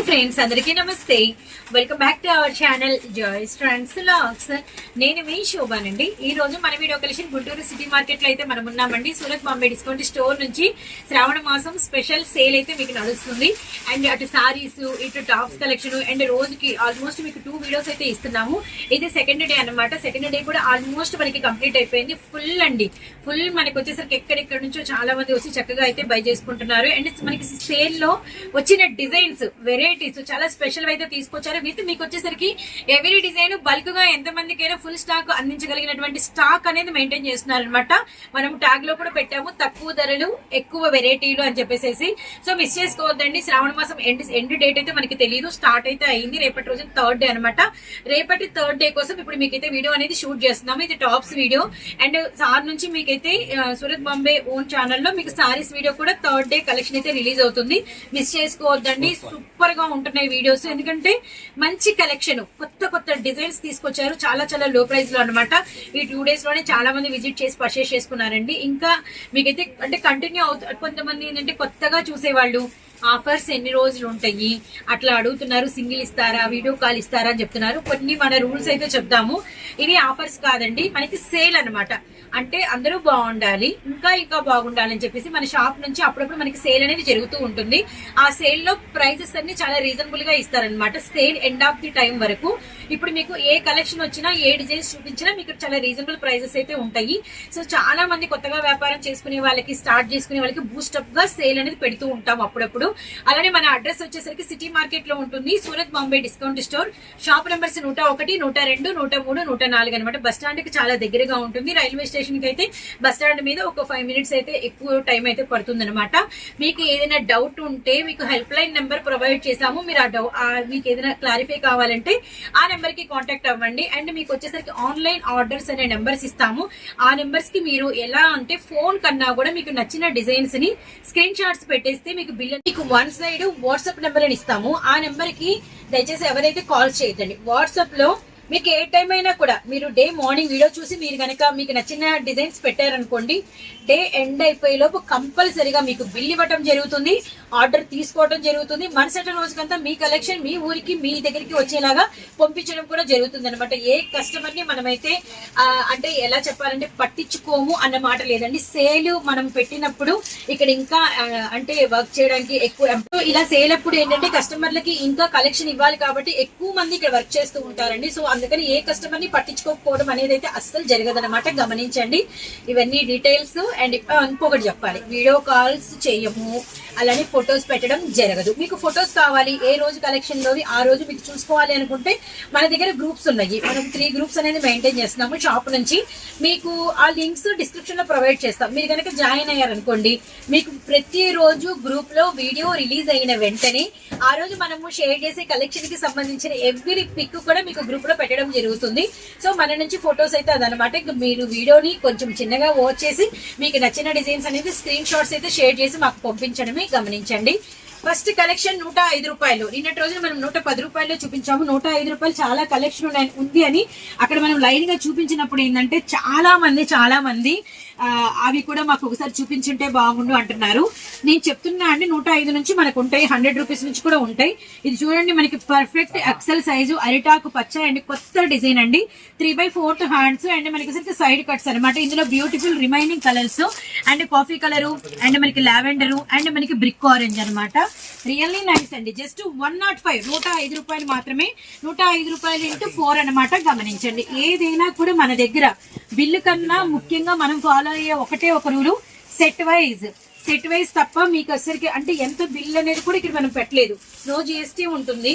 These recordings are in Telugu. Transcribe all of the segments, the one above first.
ఫ్రెండ్స్ అందరికీ నమస్తే. Welcome back to our channel Joys Trends Vlogs. నేను మీ శోభానండి. ఈ రోజు మన video collection Guntur city market లో అయితే మనం ఉన్నామండి. సూరత్ బాంబే డిస్కౌంట్ స్టోర్ నుంచి శ్రావణ మాసం స్పెషల్ సేల్ అయితే మీకు నడుస్తుంది. అండ్ అటు సారీస్, ఇటు టాప్స్ కలెక్షన్ అండ్ రోజుకి ఆల్మోస్ట్ మీకు 2 వీడియోస్ అయితే ఇస్తున్నాము. ఇది సెకండ్ డే అనమాట. సెకండ్ డే కూడా ఆల్మోస్ట్ మనకి కంప్లీట్ అయిపోయింది. ఫుల్ అండి, ఫుల్ మనకి వచ్చేసరికి ఎక్కడెక్కడ నుంచో చాలా మంది వచ్చి చక్కగా అయితే బై చేసుకుంటున్నారు. అండ్ మనకి సేల్ లో వచ్చిన డిజైన్స్, వెరైటీస్ చాలా స్పెషల్ అయితే తీసుకొచ్చారు. విత్ మీకు వచ్చేసరికి ఎవరీ డిజైన్ బల్క్ గా ఎంత మందికైనా ఫుల్ స్టాక్ అందించగలిగినటువంటి స్టాక్ అనేది మెయింటైన్ చేస్తున్నారు అనమాట. మనం ట్యాగ్ లో కూడా పెట్టాము, తక్కువ ధరలు ఎక్కువ వెరైటీలు అని చెప్పేసి. సో మిస్ చేసుకోవద్దండి. శ్రావణ మాసం ఎండ్ డేట్ అయితే మనకి తెలియదు, స్టార్ట్ అయితే అయింది. రేపటి రోజు 3rd డే అనమాట. రేపటి 3rd డే కోసం ఇప్పుడు మీకైతే వీడియో అనేది షూట్ చేస్తున్నాము. ఇది టాప్స్ వీడియో. అండ్ సార్ నుంచి మీకైతే సూరత్ బాంబే ఓన్ ఛానల్ లో మీకు సారీస్ వీడియో కూడా 3rd డే కలెక్షన్ అయితే రిలీజ్ అవుతుంది. మిస్ చేసుకోవద్దండి. సూపర్ గా ఉంటున్నాయి వీడియోస్, ఎందుకంటే మంచి కలెక్షన్, కొత్త కొత్త డిజైన్స్ తీసుకొచ్చారు. చాలా చాలా లో ప్రైస్ లో అనమాట. ఈ 2 డేస్ లోనే చాలా మంది విజిట్ చేసి పర్చేస్ చేసుకున్నారండి. ఇంకా మీకైతే అంటే కంటిన్యూ అవుతుంది. కొంతమంది ఏంటంటే కొత్తగా చూసేవాళ్ళు ఆఫర్స్ ఎన్ని రోజులు ఉంటాయి అట్లా అడుగుతున్నారు. సింగిల్ ఇస్తారా, వీడియో కాల్ ఇస్తారా అని చెప్తున్నారు. కొన్ని మన రూల్స్ అయితే చెప్తాము. ఇవి ఆఫర్స్ కాదండి, మనకి సేల్ అనమాట. అంటే అందరూ బాగుండాలి, ఇంకా ఇంకా బాగుండాలి అని చెప్పేసి మన షాప్ నుంచి అప్పుడప్పుడు మనకి సేల్ అనేది జరుగుతూ ఉంటుంది. ఆ సేల్ లో ప్రైజెస్ అన్ని చాలా రీజనబుల్ గా ఇస్తారనమాట. Sale end of the time వరకు. ఇప్పుడు మీకు ఏ కలెక్షన్ వచ్చినా, ఏ డిజైన్స్ చూపించినా మీకు చాలా రీజనబుల్ ప్రైజెస్ అయితే ఉంటాయి. సో చాలా మంది కొత్తగా వ్యాపారం చేసుకునే వాళ్ళకి, స్టార్ట్ చేసుకునే వాళ్ళకి బూస్టప్ గా సేల్ అనేది పెడుతూ ఉంటాం అప్పుడప్పుడు. అలానే మన అడ్రస్ వచ్చేసరికి సిటీ మార్కెట్ లో ఉంటుంది. Surat Bombay discount store. Shop numbers 101, 102, 103, 104 అనమాట. బస్ స్టాండ్ కి చాలా దగ్గరగా ఉంటుంది. రైల్వే స్టేషన్ కి అయితే బస్ స్టాండ్ మీద ఒక 5 మినిట్స్ అయితే ఎక్కువ టైం అయితే పడుతుంది అనమాట. మీకు ఏదైనా డౌట్ ఉంటే మీకు హెల్ప్ లైన్ నెంబర్ ప్రొవైడ్ చేసాము. మీరు మీకు ఏదైనా క్లారిఫై కావాలంటే ఆ నెంబర్ కి కాంటాక్ట్ అవ్వండి. అండ్ మీకు వచ్చేసరికి ఆన్లైన్ ఆర్డర్స్ అనే నెంబర్స్ ఇస్తాము. ఆ నెంబర్స్ కి మీరు ఎలా అంటే ఫోన్ కన్నా కూడా మీకు నచ్చిన డిజైన్స్ ని స్క్రీన్ షాట్స్ పెట్టేస్తే మీకు బిల్ మీకు 1 సైడ్ వాట్సాప్ నెంబర్ అని ఇస్తాము. ఆ నెంబర్ కి దయచేసి ఎవరైతే కాల్ చేయొద్దండి. వాట్సాప్ లో మీకు ఏ టైం అయినా కూడా మీరు డే మార్నింగ్ వీడియో చూసి మీరు కనుక మీకు నచ్చిన డిజైన్స్ పెట్టారనుకోండి, డే ఎండ్ అయిపోయే లోపు కంపల్సరీగా మీకు బిల్ ఇవ్వటం జరుగుతుంది, ఆర్డర్ తీసుకోవడం జరుగుతుంది. మరుసటి రోజుకంతా మీ కలెక్షన్ మీ ఊరికి, మీ దగ్గరికి వచ్చేలాగా పంపించడం కూడా జరుగుతుంది అనమాట. ఏ కస్టమర్ ని మనమైతే అంటే ఎలా చెప్పాలంటే పట్టించుకోము అన్న మాట లేదండి. సేల్ మనం పెట్టినప్పుడు ఇక్కడ ఇంకా అంటే వర్క్ చేయడానికి ఎక్కువ ఇలా సేల్ అప్పుడు ఏంటంటే కస్టమర్లకి ఇంకా కలెక్షన్ ఇవ్వాలి కాబట్టి ఎక్కువ మంది ఇక్కడ వర్క్ చేస్తూ ఉంటారండి. సో అందుకని ఏ కస్టమర్ ని పట్టించుకోకపోవడం అనేది అయితే అస్సలు జరగదన్నమాట. గమనించండి ఇవన్నీ డీటెయిల్స్. అండ్ ఇంకొకటి చెప్పాలి, వీడియో కాల్స్ చేయము, అలానే ఫొటోస్ పెట్టడం జరగదు. మీకు ఫొటోస్ కావాలి, ఏ రోజు కలెక్షన్ లోవి ఆ రోజు మీకు చూసుకోవాలి అనుకుంటే మన దగ్గర గ్రూప్స్ ఉన్నాయి. మనం 3 గ్రూప్స్ అనేది మెయింటైన్ చేస్తున్నాము షాప్ నుంచి. మీకు ఆ లింక్స్ డిస్క్రిప్షన్ లో ప్రొవైడ్ చేస్తాం. మీరు కనుక జాయిన్ అయ్యారనుకోండి, మీకు ప్రతి రోజు గ్రూప్ లో వీడియో రిలీజ్ అయిన వెంటనే ఆ రోజు మనము షేర్ చేసే కలెక్షన్ కి సంబంధించిన ఎవ్రీ పిక్ కూడా మీకు గ్రూప్ లో పెట్టడం జరుగుతుంది. సో మన నుంచి ఫొటోస్ అయితే అదనమాట. మీరు వీడియోని కొంచెం చిన్నగా వాచ్ చేసి మీకు నచ్చిన డిజైన్స్ అనేది స్క్రీన్ షాట్స్ అయితే షేర్ చేసి మాకు పంపించడమే గమనించండి. ఫస్ట్ కలెక్షన్ 105 రూపాయలు. నిన్నటి రోజున మనం 110 రూపాయలు చూపించాము. 105 రూపాయలు చాలా కలెక్షన్ ఉంది అని అక్కడ మనం లైన్ గా చూపించినప్పుడు ఏంటంటే చాలా మంది అవి కూడా మాకు ఒకసారి చూపించుంటే బాగుండు అంటున్నారు. నేను చెప్తున్నా అండి, 105 నుంచి మనకు ఉంటాయి, 100 రూపీస్ నుంచి కూడా ఉంటాయి. ఇది చూడండి, మనకి పర్ఫెక్ట్ ఎక్సెల్ సైజు అరిటాకు పచ్చ అండ్ కొత్త డిజైన్ అండి. 3/4 హ్యాండ్స్ అండ్ మనకి సైడ్ కట్స్ అనమాట. ఇందులో beautiful remaining colours and coffee colour and మనకి లావెండరు అండ్ మనకి బ్రిక్ ఆరెంజ్ అనమాట. రియల్లీ నైస్ అండి. జస్ట్ 105, 105 రూపాయలు మాత్రమే. 105 రూపాయలు ఇంటూ 4 అనమాట. గమనించండి, ఏదైనా కూడా మన దగ్గర బిల్లు కన్నా ముఖ్యంగా మనం ఫాలో అయ్యే ఒకటే ఒక రూలు, సెట్ వైజ్ తప్ప మీకు అసలుకి అంటే ఎంత బిల్ అనేది కూడా ఇక్కడ మనం పెట్టలేదు. నో GST ఉంటుంది.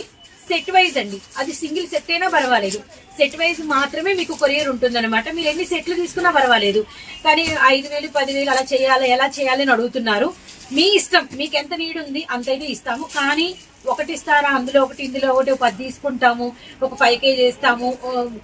సెట్ వైజ్ అండి, అది సింగిల్ సెట్ అయినా పర్వాలేదు. సెట్ వైజ్ మాత్రమే మీకు కొరియర్ ఉంటుంది అనమాట. మీరు ఎన్ని సెట్లు తీసుకున్నా పర్వాలేదు. కానీ 5,000, 10,000 అలా చేయాలి, ఎలా చేయాలి అని అడుగుతున్నారు. మీ ఇష్టం, మీకు ఎంత నీడ్ ఉంది అంతైతే ఇస్తాము. కానీ ఒకటి ఇస్తారా, అందులో ఒకటి ఇందులో ఒకటి 10 తీసుకుంటాము, ఒక 5K చేస్తాము,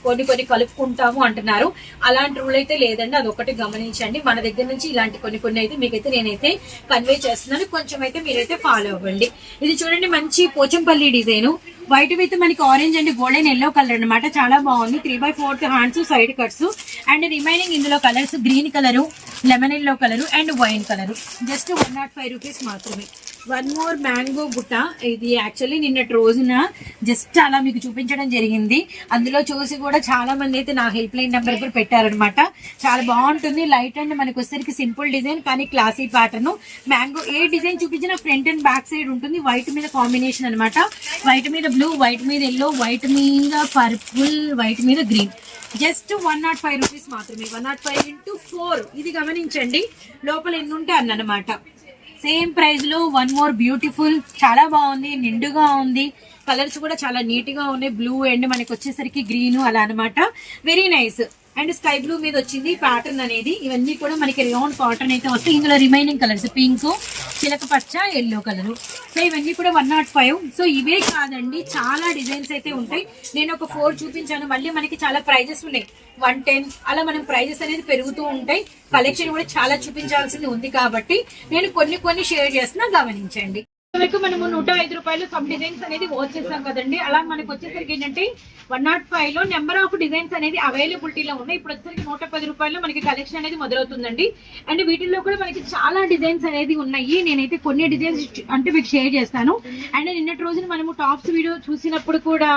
కొన్ని కలుపుకుంటాము అంటున్నారు. అలాంటి రూల్ అయితే లేదండి. అది ఒకటి గమనించండి. మన దగ్గర నుంచి ఇలాంటి కొన్ని అయితే మీకైతే నేనైతే కన్వే చేస్తున్నాను. కొంచెం అయితే మీరైతే ఫాలో అవ్వండి. ఇది చూడండి, మంచి పోచంపల్లి డిజైన్, వైట్ విత్ మనకి orange and golden yellow colour అనమాట. చాలా బాగుంది. 3/4 hands, side cuts and remaining ఇందులో colours green colour, lemon yellow colour and wine colour. Just 105 rupees మాత్రమే. వన్ మోర్ మ్యాంగో బుట్ట. ఇది యాక్చువల్లీ నిన్నటి రోజున జస్ట్ అలా మీకు చూపించడం జరిగింది. అందులో చూసి కూడా చాలా మంది అయితే నా హెల్ప్ లైన్ నెంబర్ కూడా పెట్టారనమాట. చాలా బాగుంటుంది. లైట్ అండ్ మనకి వచ్చేసరికి సింపుల్ డిజైన్ కానీ క్లాసీ ప్యాటర్న్. మ్యాంగో ఏ డిజైన్ చూపించినా ఫ్రంట్ అండ్ బ్యాక్ సైడ్ ఉంటుంది. వైట్ మీద కాంబినేషన్ అనమాట. వైట్ మీద బ్లూ, వైట్ మీద ఎల్లో, వైట్ మీద పర్పుల్, వైట్ మీద గ్రీన్. జస్ట్ 105 రూపీస్ మాత్రమే. 105 into 4. ఇది గమనించండి, లోపల ఎన్ని ఉంటే అన్నమాట. సేమ్ ప్రైస్ లో వన్ మోర్ బ్యూటిఫుల్. చాలా బాగుంది, నిండుగా ఉంది. కలర్స్ కూడా చాలా నీట్ గా ఉన్నాయి. బ్లూ అండ్ మనకి వచ్చేసరికి గ్రీన్ అలా అనమాట. Very nice. And sky blue మీద వచ్చింది ప్యాటర్న్ అనేది. ఇవన్నీ కూడా మనకి రియాన్ కాటన్ అయితే వస్తాయి. ఇందులో రిమైనింగ్ కలర్స్ పింక్, చిలక పచ్చ, ఎల్లో కలర్. సో ఇవన్నీ కూడా 105. సో ఇవే కాదండి, చాలా డిజైన్స్ అయితే ఉంటాయి. నేను ఒక 4 చూపించాను. మళ్ళీ మనకి చాలా ప్రైజెస్ ఉన్నాయి. 110 అలా మనం ప్రైజెస్ అనేది పెరుగుతూ ఉంటాయి. కలెక్షన్ కూడా చాలా చూపించాల్సింది ఉంది కాబట్టి నేను కొన్ని షేర్ చేస్తున్నా, గమనించండి. వరకు మనము 105 రూపాయలు సబ్ డిజైన్స్ అనేది వాచ్ చేస్తాం కదండి. అలా మనకు వచ్చేసరికి ఏంటంటే 105 లో నెంబర్ ఆఫ్ డిజైన్స్ అనేది అవైలబిలిటీలో ఉన్నాయి. ఇప్పుడు వచ్చేసరికి 110 రూపాయలు మనకి కలెక్షన్ అనేది మొదలవుతుందండి. అండ్ వీటిల్లో కూడా మనకి చాలా డిజైన్స్ అనేది ఉన్నాయి. నేనైతే కొన్ని డిజైన్స్ అంటే మీకు షేర్ చేస్తాను. అండ్ నిన్నటి రోజున మనము టాప్స్ వీడియో చూసినప్పుడు కూడా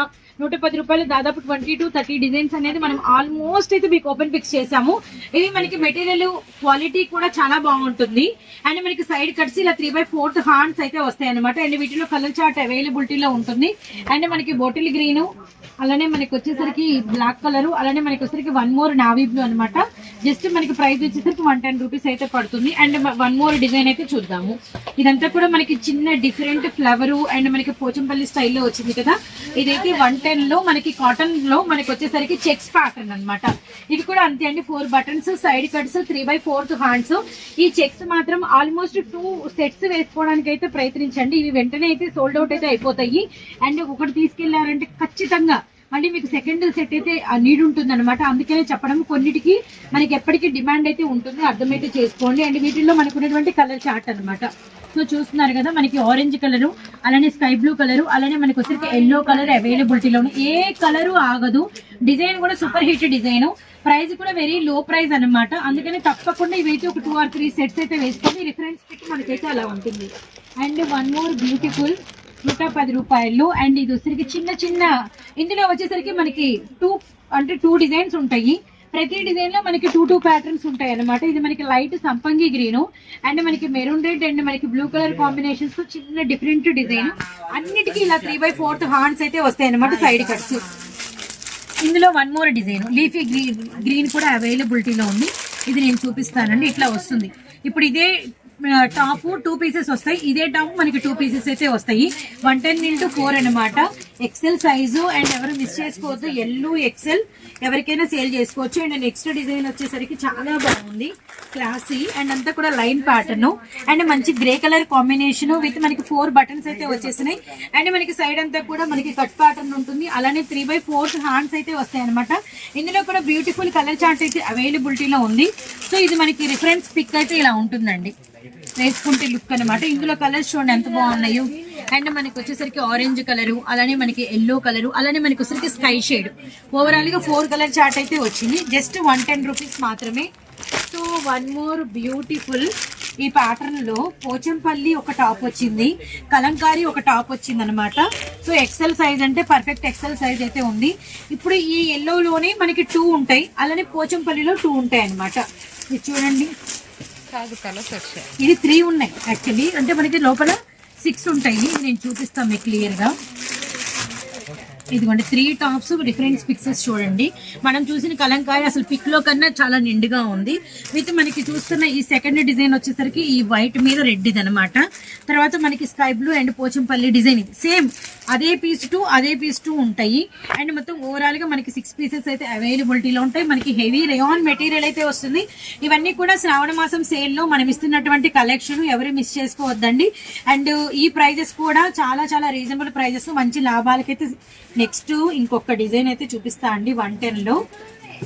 110 రూపాయలు దాదాపు 20 to 30 డిజైన్స్ అనేది మనం ఆల్మోస్ట్ అయితే మీకు ఓపెన్ పిక్స్ చేసాము. ఇవి మనకి మెటీరియల్ క్వాలిటీ కూడా చాలా బాగుంటుంది. అండ్ మనకి సైడ్ కట్స్ ఇలా 3/4 హ్యాండ్స్ అయితే వస్తాయి అనమాట. అండ్ వీటిలో కలర్ చార్ట్ అవైలబిలిటీలో ఉంటుంది. అండ్ మనకి బాటిల్ గ్రీన్, అలానే మనకి వచ్చేసరికి బ్లాక్ కలర్, అలానే మనకి వచ్చేసరికి వన్ మోర్ నావీ బ్లూ అనమాట. జస్ట్ మనకి ప్రైస్ వచ్చేసరికి 110 రూపీస్ అయితే పడుతుంది. అండ్ వన్ మోర్ డిజైన్ అయితే చూద్దాము. ఇదంతా కూడా మనకి చిన్న డిఫరెంట్ ఫ్లవర్ అండ్ మనకి పోచంపల్లి స్టైల్లో వచ్చింది కదా. ఇదైతే 110 లో మనకి కాటన్ లో మనకి వచ్చేసరికి చెక్స్ ప్యాటర్న్ అనమాట. ఇవి కూడా అంతే అండి. 4 బటన్స్, సైడ్ కట్స్, 3/4 హ్యాండ్స్. ఈ చెక్స్ మాత్రం ఆల్మోస్ట్ 2 సెట్స్ వేసుకోవడానికి అయితే ప్రయత్నించండి. ఇవి వెంటనే అయితే సోల్డ్ అవుట్ అయితే అయిపోతాయి. అండ్ ఒకటి తీసుకెళ్లారంటే ఖచ్చితంగా మళ్ళీ మీకు సెకండ్ సెట్ అయితే నీడ్ ఉంటుంది అనమాట. అందుకనే చెప్పడం, కొన్నిటికి మనకి ఎప్పటికీ డిమాండ్ అయితే ఉంటుంది, అర్థమైతే చేసుకోండి. అండ్ వీటిల్లో మనకు ఉన్నటువంటి కలర్ చార్ట్ అనమాట. సో చూస్తున్నారు కదా, మనకి ఆరెంజ్ కలరు, అలానే స్కై బ్లూ కలరు, అలానే మనకి వచ్చరికి ఎల్లో కలర్ అవైలబిలిటీలో ఉంది. ఏ కలరు ఆగదు. డిజైన్ కూడా సూపర్ హిట్ డిజైన్. ప్రైస్ కూడా వెరీ లో ప్రైస్ అనమాట. అందుకని తప్పకుండా ఇవైతే ఒక 2 or 3 సెట్స్ అయితే వేసుకొని రిఫరెన్స్ పెట్టి మనకైతే అలా ఉంటుంది. అండ్ వన్ మోర్ బ్యూటిఫుల్ 110 రూపాయలు. అండ్ ఇది వచ్చరికి చిన్న ఇందులో వచ్చేసరికి మనకి 2 డిజైన్స్ ఉంటాయి. ప్రతి డిజైన్ లో మనకి 2 ప్యాటర్న్స్ ఉంటాయి అనమాట. ఇది మనకి లైట్ సంపంగి గ్రీన్ అండ్ మనకి మెరూన్ రెడ్ అండ్ మనకి బ్లూ కలర్ కాంబినేషన్స్ తో చిన్న డిఫరెంట్ డిజైన్. అన్నిటికీ ఇలా 3/4 హ్యాండ్స్ అయితే వస్తాయి అనమాట, సైడ్ కట్స్. ఇందులో one more design leafy green కూడా అవైలబిలిటీలో ఉంది. ఇది నేను చూపిస్తానండి. ఇట్లా వస్తుంది. ఇప్పుడు ఇదే టాప్ 2 పీసెస్ వస్తాయి. ఇదే టాప్ మనకి 2 పీసెస్ అయితే వస్తాయి. 110 into 4 అనమాట. XL size. అండ్ ఎవరు మిస్ చేసుకోవద్దు, ఎల్లు ఎక్సెల్ ఎవరికైనా సేల్ చేసుకోవచ్చు. అండ్ నెక్స్ట్ డిజైన్ వచ్చేసరికి చాలా బాగుంది, క్లాసీ అండ్ అంతా కూడా లైన్ ప్యాటర్న్ అండ్ మంచి గ్రే కలర్ కాంబినేషన్ విత్ మనకి 4 బటన్స్ అయితే వచ్చేసినాయి. అండ్ మనకి సైడ్ అంతా కూడా మనకి కట్ ప్యాటర్న్ ఉంటుంది. అలానే 3/4 హ్యాండ్స్ అయితే వస్తాయి అనమాట. ఇందులో కూడా బ్యూటిఫుల్ కలర్ చార్ట్ అయితే అవైలబిలిటీలో ఉంది. సో ఇది మనకి రిఫరెన్స్ పిక్ అయితే ఇలా ఉంటుందండి, వేసుకుంటే లుక్ అనమాట. ఇందులో కలర్స్ చూడండి ఎంత బాగున్నాయో. అండ్ మనకి వచ్చేసరికి ఆరెంజ్ కలరు, అలానే మనకి ఎల్లో కలరు, అలానే మనకి వచ్చేసరికి స్కై షేడ్. ఓవరాల్ గా 4 కలర్ చార్ట్ అయితే వచ్చింది. జస్ట్ 110 రూపీస్ మాత్రమే. So one more beautiful. ఈ ప్యాటర్న్ లో పోచంపల్లి ఒక టాప్ వచ్చింది, కలంకారీ ఒక టాప్ వచ్చింది అనమాట. సో ఎక్సెల్ సైజ్ అంటే పర్ఫెక్ట్ ఎక్సెల్ సైజ్ అయితే ఉంది. ఇప్పుడు ఈ ఎల్లోలోనే మనకి 2 ఉంటాయి, అలానే పోచంపల్లిలో 2 ఉంటాయి అనమాట. ఇది చూడండి, ఇది 3 ఉన్నాయి యాక్చువల్లీ. అంటే మనకి లోపల 6 ఉంటాయి. నేను చూపిస్తాను మీకు క్లియర్ గా. ఇదిగోండి 3 టాప్స్ డిఫరెంట్ పిక్సెస్ చూడండి. మనం చూసిన కలంకారీ అసలు పిక్ లో కన్నా చాలా నిండుగా ఉంది. విత్ మనకి చూస్తున్న ఈ సెకండ్ డిజైన్ వచ్చేసరికి ఈ వైట్ మీద రెడ్ ఇది అనమాట. తర్వాత మనకి sky blue and Pochampally design ఇది సేమ్ అదే పీస్ 2 ఉంటాయి. అండ్ మొత్తం ఓవరాల్ గా మనకి 6 పీసెస్ అయితే అవైలబిలిటీలో ఉంటాయి. మనకి హెవీ రేయాన్ మెటీరియల్ అయితే వస్తుంది. ఇవన్నీ కూడా శ్రావణ మాసం సేల్ లో మనం ఇస్తున్నటువంటి కలెక్షన్, ఎవరు మిస్ చేసుకోవద్దండి. అండ్ ఈ ప్రైజెస్ కూడా చాలా చాలా రీజనబుల్ ప్రైజెస్, మంచి లాభాలకైతే. నెక్స్ట్ ఇంకొక డిజైన్ అయితే చూపిస్తా అండి 110 లో.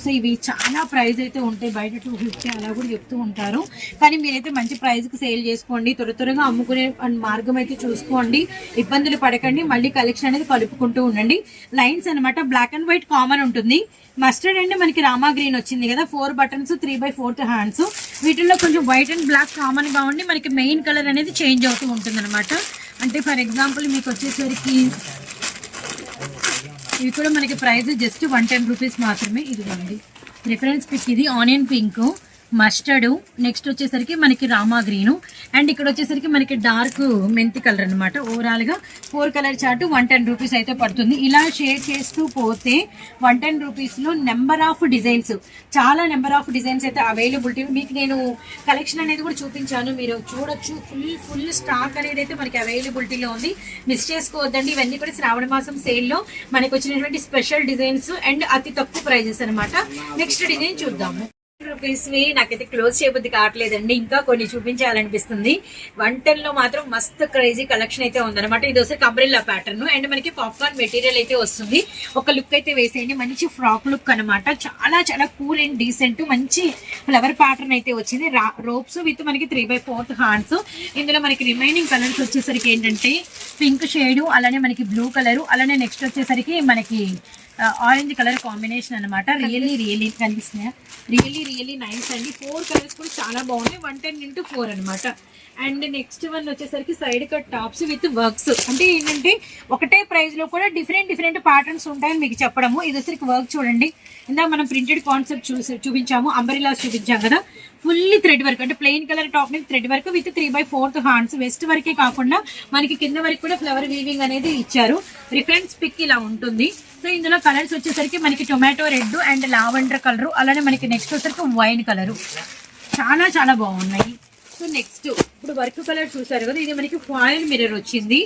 సో ఇవి చాలా ప్రైస్ అయితే ఉంటాయి, బయట 250 అలా కూడా చెప్తూ ఉంటారు. కానీ మీరైతే మంచి ప్రైస్కి సేల్ చేసుకోండి, త్వరగా అమ్ముకునే మార్గం అయితే చూసుకోండి, ఇబ్బందులు పడకండి. మళ్ళీ కలెక్షన్ అనేది కలుపుకుంటూ ఉండండి. లైన్స్ అనమాట, బ్లాక్ అండ్ వైట్ కామన్ ఉంటుంది. మస్టర్డ్ అండ్ మనకి రామా గ్రీన్ వచ్చింది కదా, 4 బటన్స్ 3/4 హ్యాండ్స్. వీటిల్లో కొంచెం వైట్ అండ్ బ్లాక్ కామన్ గా ఉండి మనకి మెయిన్ కలర్ అనేది చేంజ్ అవుతూ ఉంటుంది అనమాట. అంటే ఫర్ ఎగ్జాంపుల్ మీకు వచ్చేసరికి ఇవి కూడా మనకి ప్రైస్ జస్ట్ 110 రూపీస్ మాత్రమే. ఇదిగోండి రిఫరెన్స్ పిక్, ఇది ఆనియన్ పింక్, మస్టర్డ్, నెక్స్ట్ వచ్చేసరికి మనకి రామా గ్రీను, అండ్ ఇక్కడ వచ్చేసరికి మనకి డార్క్ మెంతి కలర్ అనమాట. ఓవరాల్ గా 4 కలర్ చార్ట్ 110 రూపీస్ అయితే పడుతుంది. ఇలా షేర్ చేస్తూ పోతే 110 రూపీస్ లో నెంబర్ ఆఫ్ డిజైన్స్, చాలా నెంబర్ ఆఫ్ డిజైన్స్ అయితే అవైలబిలిటీ. మీకు నేను కలెక్షన్ అనేది కూడా చూపించాను, మీరు చూడొచ్చు. ఫుల్ స్టాక్ అనేది అయితే మనకి అవైలబిలిటీలో ఉంది, మిస్ చేసుకోవద్దండి. ఇవన్నీ కూడా శ్రావణ మాసం సేల్ లో మనకి వచ్చినటువంటి స్పెషల్ డిజైన్స్ అండ్ అతి తక్కువ ప్రైజెస్ అనమాట. నెక్స్ట్ డిజైన్ చూద్దాము. రూపీస్ నాకైతే క్లోజ్ చేయబుద్ధి కావట్లేదండి, ఇంకా కొన్ని చూపించాలనిపిస్తుంది. 110 లో మాత్రం మస్తు క్రేజీ కలెక్షన్ అయితే ఉందన్నమాట. ఇది వచ్చి అంబ్రెల్లా ప్యాటర్న్ అండ్ మనకి పాప్కార్న్ మెటీరియల్ అయితే వస్తుంది. ఒక లుక్ అయితే వేసేయండి, మంచి ఫ్రాక్ లుక్ అనమాట. చాలా చాలా కూల్ అండ్ డీసెంట్, మంచి ఫ్లవర్ ప్యాటర్న్ అయితే వచ్చింది. రోప్స్ విత్ మనకి 3/4 హ్యాండ్స్. ఇందులో మనకి రిమైనింగ్ కలర్స్ వచ్చేసరికి ఏంటంటే పింక్ షేడ్, అలానే మనకి బ్లూ కలర్, అలానే నెక్స్ట్ వచ్చేసరికి మనకి ఆరెంజ్ కలర్ కాంబినేషన్ అనమాట. రియల్లీ కనిపిస్తున్నాయా, రియల్లీ నైస్ అండి. 4 కలర్స్ కూడా చాలా బాగున్నాయి. 110x4 అనమాట. అండ్ నెక్స్ట్ వన్ వచ్చేసరికి side cut tops with works. అంటే ఏంటంటే ఒకటే ప్రైస్ లో కూడా డిఫరెంట్ ప్యాటర్న్స్ ఉంటాయని మీకు చెప్పడము. ఇది వచ్చరికి వర్క్ చూడండి, ఇందాక మనం ప్రింటెడ్ కాన్సెప్ట్ చూపించాము, అంబ్రెల్లాస్ చూపించాం కదా. ఫుల్లీ థ్రెడ్ వర్క్, అంటే ప్లెయిన్ కలర్ టాప్ మీద thread work with 3/4 hands. West వరకే కాకుండా మనకి కింద వరకు కూడా ఫ్లవర్ వీవింగ్ అనేది ఇచ్చారు. రిఫరెన్స్ పిక్ ఇలా ఉంటుంది. సో ఇందులో కలర్స్ వచ్చేసరికి మనకి tomato red and lavender colour, అలానే మనకి నెక్స్ట్ వచ్చేసరికి వైన్ కలర్. చాలా బాగున్నాయి. సో నెక్స్ట్ ఇప్పుడు వర్క్ కలర్ చూసారు కదా, ఇది మనకి ఫాయిల్ మిర్రర్ వచ్చింది.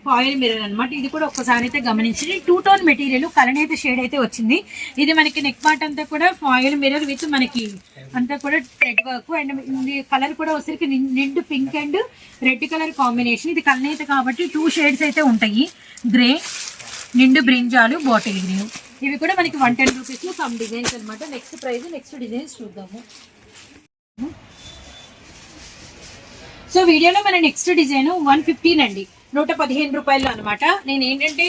ఫాయిల్ మిర్రర్ అనమాట. ఇది కూడా ఒక్కసారి అయితే గమనించి 2 టోన్ మెటీరియల్, కలర్ అయితే షేడ్ అయితే వచ్చింది. ఇది మనకి నెక్ పార్ట్ అంతా కూడా ఫాయిల్ మిర్రర్ విత్ మనకి అంతా కూడా థ్రెడ్ వర్క్ అండ్ ఇది కలర్ కూడా వచ్చేసరికి నిండు pink and red colour combination. ఇది కలనేత కాబట్టి 2 షేడ్స్ అయితే ఉంటాయి, గ్రే, నిండు బ్రింజాలు, బాటిల్ గ్రీన్. ఇవి కూడా మనకి 110 రూపీస్ లో సమ్ డిజైన్స్ అనమాట. నెక్స్ట్ ప్రైస్, నెక్స్ట్ డిజైన్స్ చూద్దాము. సో వీడియోలో మన నెక్స్ట్ డిజైన్ 115 అండి, 115 రూపాయలు అనమాట. నేను ఏంటంటే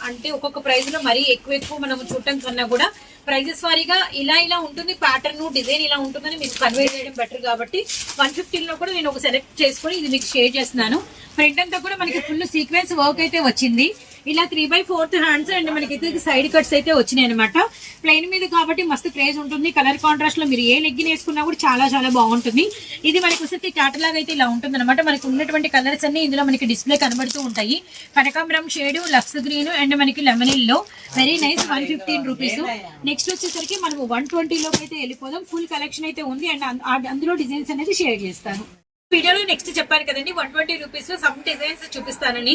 అంటే ఒక్కొక్క ప్రైస్ లో మరీ ఎక్కువ మనం చూడటం కన్నా కూడా ప్రైజెస్ వారీగా ఇలా ఉంటుంది, ప్యాటర్న్ డిజైన్ ఇలా ఉంటుందని మీకు కన్వే చేయడం బెటర్ కాబట్టి 115 లో కూడా నేను ఒక సెలెక్ట్ చేసుకొని ఇది మీకు షేర్ చేస్తున్నాను. ఫ్రంట్ అంతా కూడా మనకి ఫుల్ సీక్వెన్స్ వర్క్ అయితే వచ్చింది. ఇలా 3/4 హ్యాండ్స్ అండ్ మనకైతే సైడ్ కట్స్ అయితే వచ్చినాయి అనమాట. ప్లెయిన్ మీద కాబట్టి మస్తు క్రేజ్ ఉంటుంది. కలర్ కాంట్రాస్ట్ లో మీరు ఏ లెగ్గిన్ వేసుకున్నా కూడా చాలా బాగుంటుంది. ఇది మనకి వచ్చేసి క్యాటలాగ్ అయితే ఇలా ఉంటుంది అనమాట. మనకి ఉన్నటువంటి కలర్స్ అన్ని ఇందులో మనకి డిస్ప్లే కనబడుతూ ఉంటాయి. కనకాంబరం షేడ్, లక్స్ గ్రీన్ అండ్ మనకి లెమన్ లో. Very nice, 115 rupees. నెక్స్ట్ వచ్చేసరికి మనం 120 లోకి అయితే వెళ్ళిపోదాం. ఫుల్ కలెక్షన్ అయితే ఉంది అండ్ అందులో డిజైన్స్ అనేది షేర్ చేస్తాను. వీడియోలో నెక్స్ట్ చెప్పాను కదండి 120 రూపీస్ లో సమ్ డిజైన్స్ చూపిస్తానని.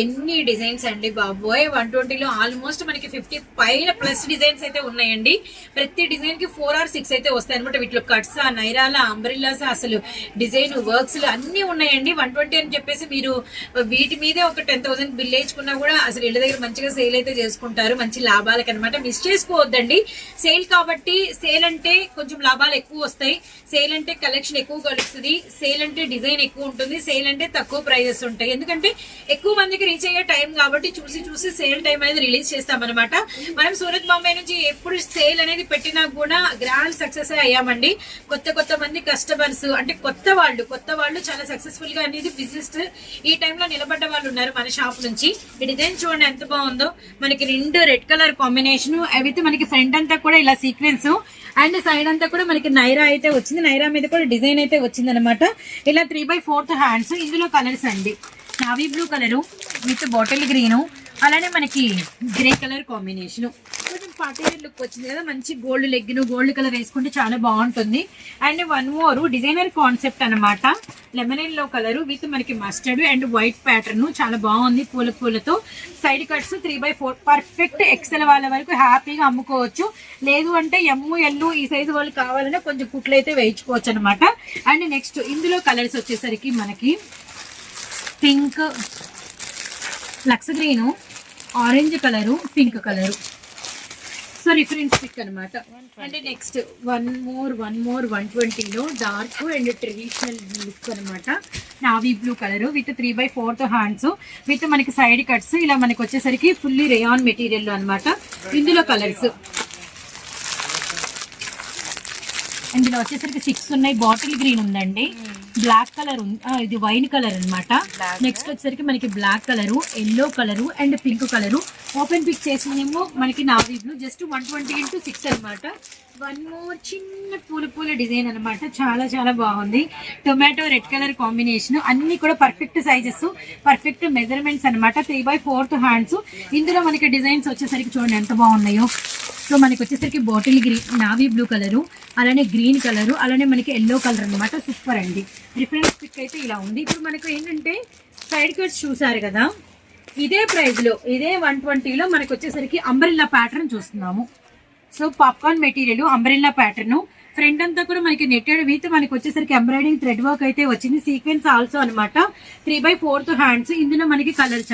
ఎన్ని డిజైన్స్ అండి బాబోయ్, 120 లో ఆల్మోస్ట్ మనకి 50 పైన ప్లస్ డిజైన్స్ అయితే ఉన్నాయండి. ప్రతి డిజైన్ కి 4 or 6 అయితే వస్తాయి అనమాట. వీటిలో కట్స్, నైరాల, అంబ్రిల్లాస్, అసలు డిజైన్ వర్క్స్ అన్ని ఉన్నాయండి. 120 అని చెప్పేసి మీరు వీటి మీదే ఒక 10,000 బిల్ వేసుకున్నా కూడా అసలు ఇళ్ళ దగ్గర మంచిగా సేల్ అయితే చేసుకుంటారు, మంచి లాభాలకి అనమాట. మిస్ చేసుకోవద్దండి. సేల్ కాబట్టి, సేల్ అంటే కొంచెం లాభాలు ఎక్కువ వస్తాయి, సేల్ అంటే కలెక్షన్ ఎక్కువ కలుస్తుంది, సేల్ అంటే డిజైన్ ఎక్కువ ఉంటుంది, సేల్ అంటే తక్కువ ప్రైజెస్ ఉంటాయి. ఎందుకంటే ఎక్కువ మందికి రీచ్ అయ్యే టైం కాబట్టి చూసి సేల్ టైం అనేది రిలీజ్ చేస్తామన్నమాట. మనం సూరత్ బాంబే నుంచి ఎప్పుడు సేల్ అనేది పెట్టినా కూడా గ్రాండ్ సక్సెస్ అయ్యామండి. కొత్త మంది కస్టమర్స్ అంటే కొత్త వాళ్ళు చాలా సక్సెస్ఫుల్ గా అనేది బిజినెస్ ఈ టైంలో నిలబడ్డ వాళ్ళు ఉన్నారు మన షాప్ నుంచి. ఈ డిజైన్ చూడండి ఎంత బాగుందో. మనకి 2 రెడ్ కలర్ కాంబినేషన్, అయితే మనకి ఫ్రంట్ అంతా కూడా ఇలా సీక్వెన్స్ అండ్ సైడ్ అంతా కూడా మనకి నైరా అయితే వచ్చింది. నైరా మీద కూడా డిజైన్ అయితే వచ్చింది అనమాట. ఇలా 3/4 హ్యాండ్స్. ఇందులో కలర్స్ అండి, navy blue colour with bottle green, అలానే మనకి గ్రే కలర్ కాంబినేషన్. కొంచెం పార్టీవేర్ లుక్ వచ్చింది కదా, మంచి గోల్డ్ లెగ్గిన్, గోల్డ్ కలర్ వేసుకుంటే చాలా బాగుంటుంది. అండ్ 1 more డిజైనర్ కాన్సెప్ట్ అనమాట. లెమన్ ఎల్లో కలర్ విత్ మనకి మస్టర్డ్ అండ్ వైట్ ప్యాటర్న్, చాలా బాగుంది. పూలతో సైడ్ కట్స్ 3/4 పర్ఫెక్ట్. ఎక్సెల్ వాళ్ళ వరకు హ్యాపీగా అమ్ముకోవచ్చు. లేదు అంటే ML ఈ సైజు వాళ్ళు కావాలంటే కొంచెం కుట్లు అయితే వేయించుకోవచ్చు అనమాట. అండ్ నెక్స్ట్ ఇందులో కలర్స్ వచ్చేసరికి మనకి పింక్, లక్స్ green, orange colour, pink colour. So reference pic అనమాట. అండ్ నెక్స్ట్ వన్ మోర్ 120లో డార్క్ అండ్ ట్రెడిషనల్ లుక్ అనమాట. Navy blue colour with 3/4 hands with మనకి సైడ్ కట్స్. ఇలా మనకి వచ్చేసరికి ఫుల్లీ రేయాన్ మెటీరియల్ అనమాట. ఇందులో కలర్స్ ఇందులో వచ్చేసరికి 6 ఉన్నాయి. బాటిల్ గ్రీన్ ఉందండి, బ్లాక్ కలర్ ఉంది, ఇది వైన్ కలర్ అనమాట. నెక్స్ట్ వచ్చేసరికి మనకి black colour, yellow colour and pink colour. Open pic చేసినేమో మనకి నావీ బ్లూ. జస్ట్ 120x6 అనమాట. వన్ మోర్ చిన్న పూల డిజైన్ అనమాట. చాలా చాలా బాగుంది. Tomato red colour combination. అన్ని కూడా పర్ఫెక్ట్ సైజెస్, పర్ఫెక్ట్ మెజర్మెంట్స్ అనమాట. 3/4 హ్యాండ్స్. ఇందులో మనకి డిజైన్స్ వచ్చేసరికి చూడండి ఎంత బాగున్నాయో. సో మనకి వచ్చేసరికి bottle green, navy blue colour, అలానే గ్రీన్ కలరు, అలానే మనకి ఎల్లో కలర్ అనమాట. సూపర్ అండి. రిఫరెన్స్ పిక్ అయితే ఇలా ఉంది. ఇప్పుడు మనకు ఏంటంటే సైడ్ కట్స్ చూసారు కదా, ఇదే ప్రైస్ లో ఇదే 120లో మనకి వచ్చేసరికి అంబ్రెల్లా ప్యాటర్న్ చూస్తున్నాము. So popcorn material umbrella pattern. Front అంతా కూడా మనకి నెట్టెడ్ విత్ మనకి వచ్చేసరికి ఎంబ్రాయిడింగ్ థ్రెడ్ వర్క్ అయితే వచ్చింది. సీక్వెన్స్ ఆల్సో అనమాట. 3/4 హ్యాండ్స్. ఇందులో మనకి colour